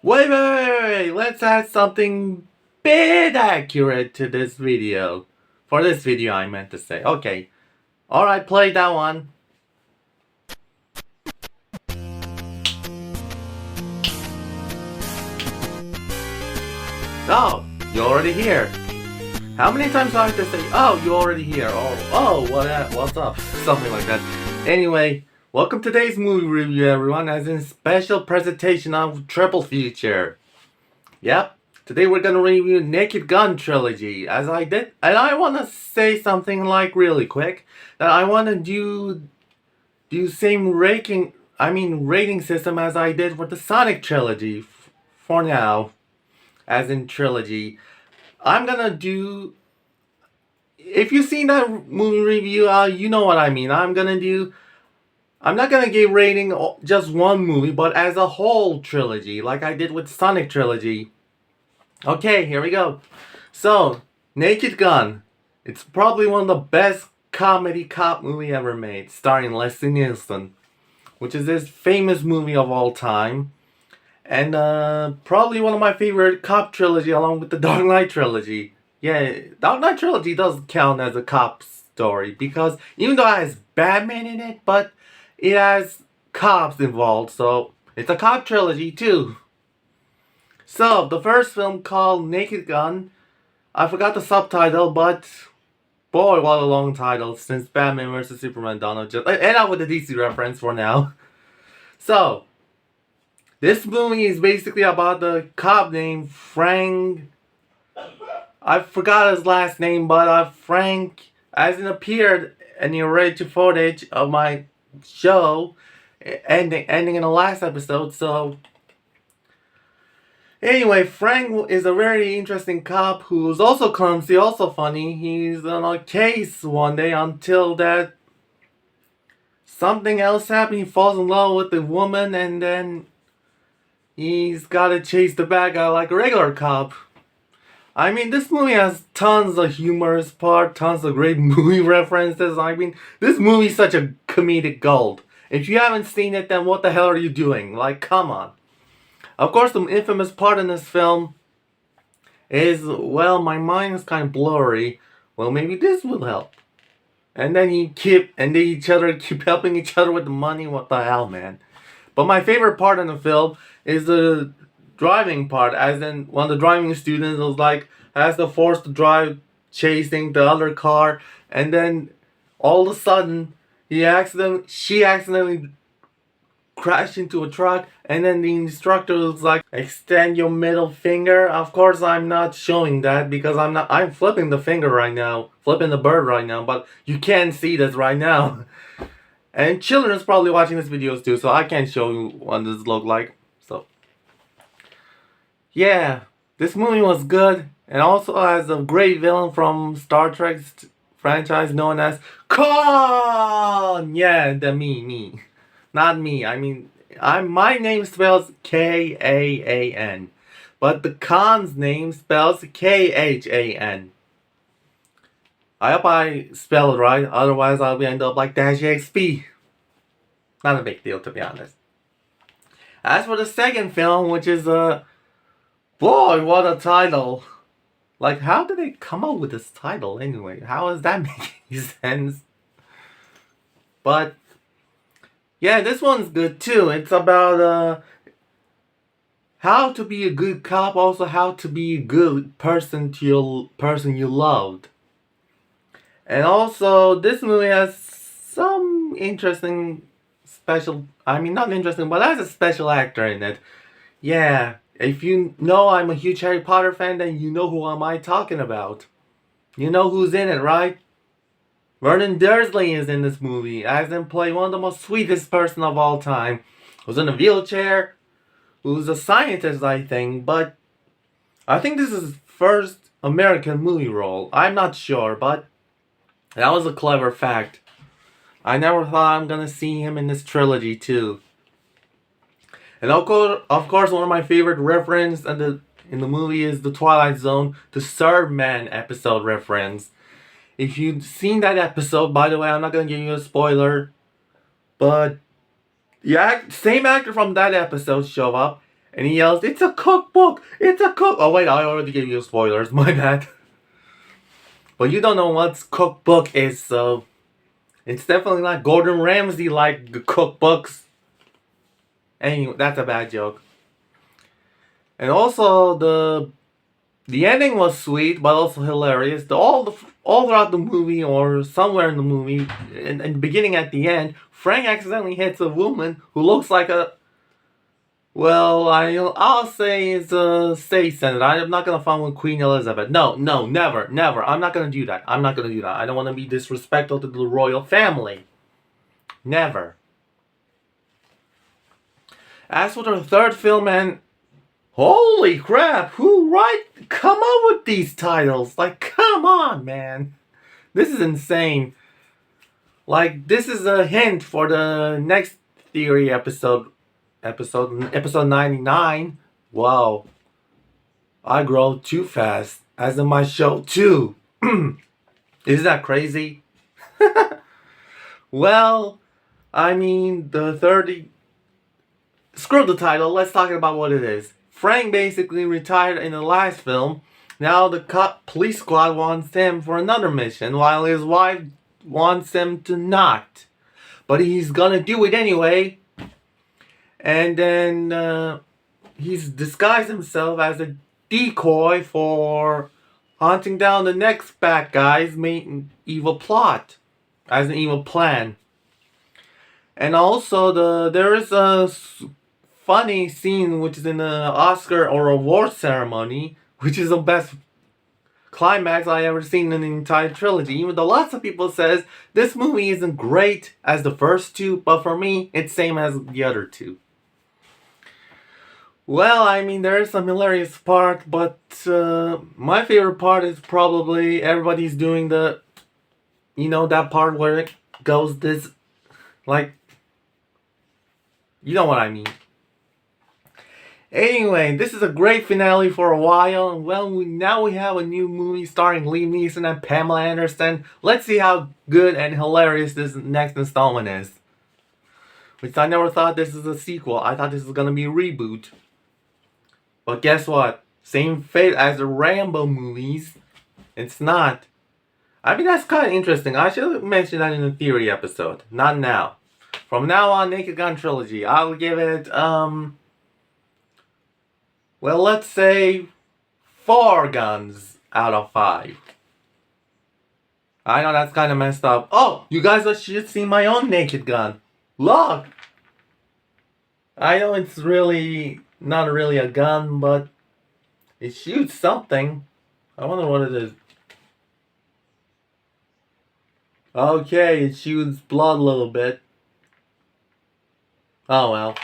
Wait. Let's add something bit accurate to this video. For this video, I meant to say. Okay. Alright, play that one. Oh, you're already here. How many times do I have to say, oh, you're already here? What's up? Something like that. Anyway, welcome to today's movie review, everyone, as in special presentation of Triple Feature. Yep, today we're gonna review Naked Gun Trilogy, as I did, and I wanna say something like really quick, that I wanna do same rating system as I did with the Sonic Trilogy, for now, as in Trilogy. I'm gonna do, if you've seen that movie review, you know what I mean. I'm not gonna give rating just one movie, but as a whole trilogy, like I did with Sonic Trilogy. Okay, here we go. So, Naked Gun. It's probably one of the best comedy cop movie ever made, starring Leslie Nielsen, which is this famous movie of all time. And probably one of my favorite cop trilogy, along with the Dark Knight trilogy. Yeah, Dark Knight trilogy does count as a cop story, because even though it has Batman in it, but it has cops involved, so it's a cop trilogy too. So, the first film, called Naked Gun, I forgot the subtitle, but boy, what a long title, since Batman vs. Superman, Donald just end up with the DC reference for now. So, this movie is basically about the cop named Frank. I forgot his last name, but Frank, as it appeared in the original footage of my show, ending in the last episode. So, anyway, Frank is a very interesting cop who's also clumsy, also funny. He's on a case one day until that something else happened. He falls in love with the woman, and then he's gotta chase the bad guy like a regular cop. I mean, this movie has tons of humorous part, tons of great movie references. I mean, this movie's such a comedic gold. If you haven't seen it, then what the hell are you doing? Like, come on. Of course, the infamous part in this film is, well, my mind is kind of blurry. Well, maybe this will help. And then they keep helping each other with the money. What the hell, man? But my favorite part in the film is the driving part, as in one of the driving students was like, has the force to drive chasing the other car, and then all of a sudden she accidentally crashed into a truck, and then the instructor was like, extend your middle finger. Of course, I'm not showing that because I'm flipping the finger right now, flipping the bird right now, but you can't see this right now. And children's probably watching this videos too, so I can't show you what this look like. So, yeah, this movie was good, and also has a great villain from Star Trek's franchise known as Khan. Yeah, me, not me. I mean, my name spells K-A-A-N, but the Khan's name spells K-H-A-N. I hope I spell it right, otherwise I'll end up like Dash XP. Not a big deal, to be honest. As for the second film, which is boy, what a title. Like, how did they come up with this title anyway? How does that make any sense? But, yeah, this one's good too. It's about how to be a good cop, also how to be a good person to your person you loved. And also, this movie has some interesting not interesting, but has a special actor in it. Yeah, if you know I'm a huge Harry Potter fan, then you know who am I talking about. You know who's in it, right? Vernon Dursley is in this movie, as in play one of the most sweetest person of all time, who's in a wheelchair, who's a scientist, I think, but I think this is his first American movie role. I'm not sure, but that was a clever fact. I never thought I'm gonna see him in this trilogy too. And of course, one of my favorite references in the movie is the Twilight Zone, the Third Man episode reference. If you've seen that episode, by the way, I'm not gonna give you a spoiler, but Same actor from that episode show up, and he yells, "It's a cookbook! It's a cook!" Oh wait, I already gave you spoilers. My bad. But you don't know what cookbook is, so it's definitely not Gordon Ramsay like cookbooks. Anyway, that's a bad joke. And also the ending was sweet, but also hilarious. All throughout the movie, or somewhere in the movie, in the beginning at the end, Frank accidentally hits a woman who looks like a. Well, I'll say it's a state senator. I'm not gonna find with Queen Elizabeth. No, never, never. I'm not gonna do that. I'm not gonna do that. I don't want to be disrespectful to the royal family. Never. As for the third film, and holy crap, come up with these titles? Like, come on, man. This is insane. Like, this is a hint for the next theory episode 99. Wow. I grow too fast, as in my show too. Isn't that crazy? Well, I mean, the 30... Screw the title, let's talk about what it is. Frank basically retired in the last film. Now the police squad wants him for another mission, while his wife wants him to not. But he's gonna do it anyway. And then he's disguised himself as a decoy for hunting down the next bad guy's main evil plot. As an evil plan. And also there is a funny scene which is in the Oscar or award ceremony, which is the best climax I ever seen in the entire trilogy. Even though lots of people says this movie isn't great as the first two, but for me it's same as the other two. Well, I mean, there is some hilarious part, but my favorite part is probably everybody's doing that part where it goes this, like, you know what I mean. Anyway, this is a great finale for a while, and well, now we have a new movie starring Liam Neeson and Pamela Anderson. Let's see how good and hilarious this next installment is. Which I never thought this is a sequel. I thought this was gonna be a reboot. But guess what? Same fate as the Rambo movies. It's not. I mean, that's kind of interesting. I should mention that in the theory episode. Not now. From now on, Naked Gun Trilogy. I'll give it, well, let's say 4 guns out of 5. I know that's kind of messed up. Oh, you guys should see my own naked gun. Look! I know it's really not really a gun, but it shoots something. I wonder what it is. Okay, it shoots blood a little bit. Oh well.